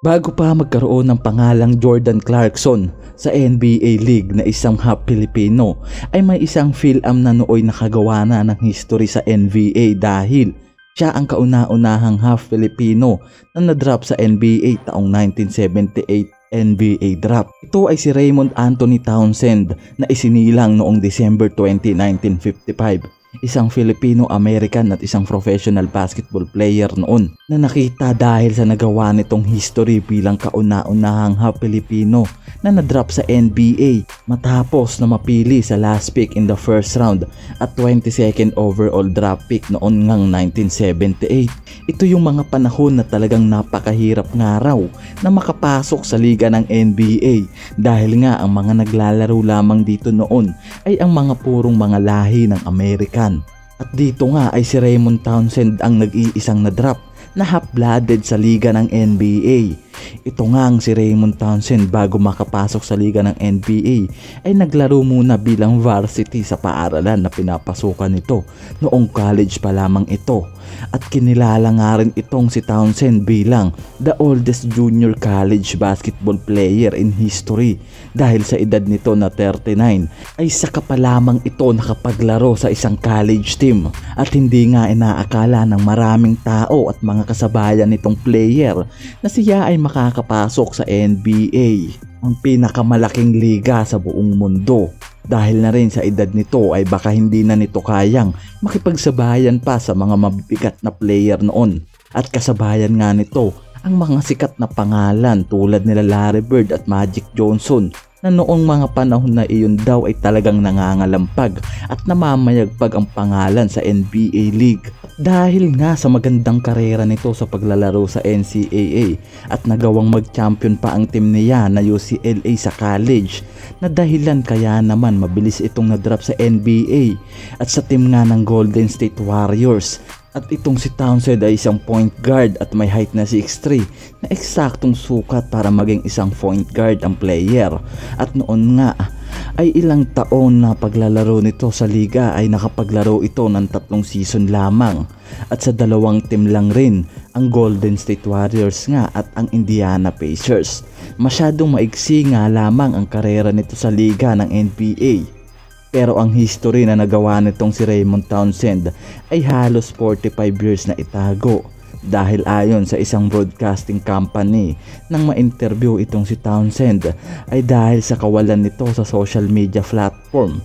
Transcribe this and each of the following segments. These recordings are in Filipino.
Bago pa magkaroon ng pangalang Jordan Clarkson sa NBA League na isang half Filipino, ay may isang Phil-Am na nooy nakagawa na ng history sa NBA dahil siya ang kauna-unahang half Filipino na na-drop sa NBA taong 1978 NBA draft. Ito ay si Raymond Anthony Townsend na isinilang noong December 20, 1955. Isang Filipino-American at isang professional basketball player noon na nakita dahil sa nagawa nitong history bilang kauna-unahang half Filipino na na-drop sa NBA matapos na mapili sa last pick in the first round at 22nd overall draft pick noon ngang 1978. Ito yung mga panahon na talagang napakahirap nga raw na makapasok sa liga ng NBA dahil nga ang mga naglalaro lamang dito noon ay ang mga purong mga lahi ng American. At dito nga ay si Raymond Townsend ang nag-iisang na-drop na half-blooded sa liga ng NBA. Ito nga ang si Raymond Townsend bago makapasok sa liga ng NBA ay naglaro muna bilang varsity sa paaralan na pinapasukan nito noong college pa lamang ito. At kinilala nga rin itong si Townsend bilang the oldest junior college basketball player in history dahil sa edad nito na 39 ay saka pa lamang ito nakapaglaro sa isang college team at hindi nga inaakala ng maraming tao at mga kasabayan nitong player na siya ay makakapasok sa NBA, ang pinakamalaking liga sa buong mundo. Dahil na rin sa edad nito ay baka hindi na nito kayang makipagsabayan pa sa mga mabibigat na player noon. At kasabayan nga nito ang mga sikat na pangalan tulad nila Larry Bird at Magic Johnson na noong mga panahon na iyon daw ay talagang nangangalampag at namamayagpag ang pangalan sa NBA League. Dahil nga sa magandang karera nito sa paglalaro sa NCAA at nagawang mag-champion pa ang team niya na UCLA sa college na dahilan kaya naman mabilis itong na-drop sa NBA at sa team nga ng Golden State Warriors. At itong si Townsend ay isang point guard at may height na 6'3 na eksaktong sukat para maging isang point guard ang player. At noon nga ay ilang taon na paglalaro nito sa liga ay nakapaglaro ito ng 3 season lamang. At sa 2 team lang rin, ang Golden State Warriors nga at ang Indiana Pacers. Masyadong maigsi nga lamang ang karera nito sa liga ng NBA. Pero ang history na nagawa nitong si Raymond Townsend ay halos 45 years na itago dahil ayon sa isang broadcasting company nang ma-interview itong si Townsend ay dahil sa kawalan nito sa social media platform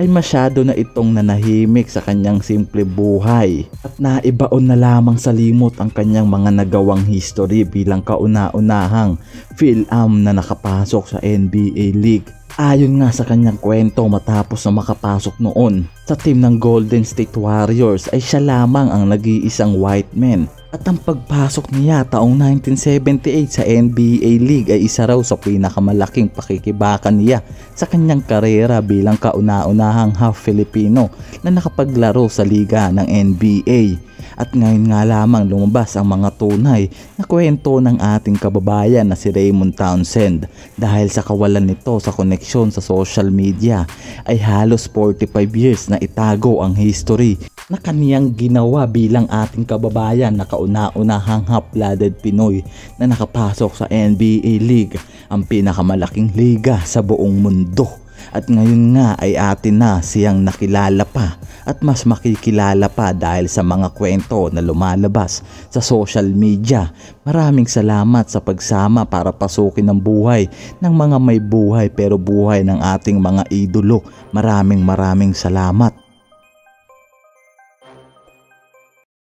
ay masyado na itong nanahimik sa kanyang simple buhay at naibaon na lamang sa limot ang kanyang mga nagawang history bilang kauna-unahang Phil-Am na nakapasok sa NBA League. Ayon nga sa kanyang kwento, matapos na makapasok noon sa team ng Golden State Warriors ay siya lamang ang nag-iisang white man. At ang pagpasok niya taong 1978 sa NBA League ay isa raw sa pinakamalaking pakikibakan niya sa kanyang karera bilang kauna-unahang half Filipino na nakapaglaro sa liga ng NBA. At ngayon nga lamang lumabas ang mga tunay na kwento ng ating kababayan na si Raymond Townsend dahil sa kawalan nito sa koneksyon sa social media ay halos 45 years na itago ang history na kaniyang ginawa bilang ating kababayan na kauna-unahang half-blooded Pinoy na nakapasok sa NBA League, ang pinakamalaking liga sa buong mundo. At ngayon nga ay atin na siyang nakilala pa at mas makikilala pa dahil sa mga kwento na lumalabas sa social media. Maraming salamat sa pagsama para pasukin ang buhay ng mga may buhay pero buhay ng ating mga idolo. Maraming salamat.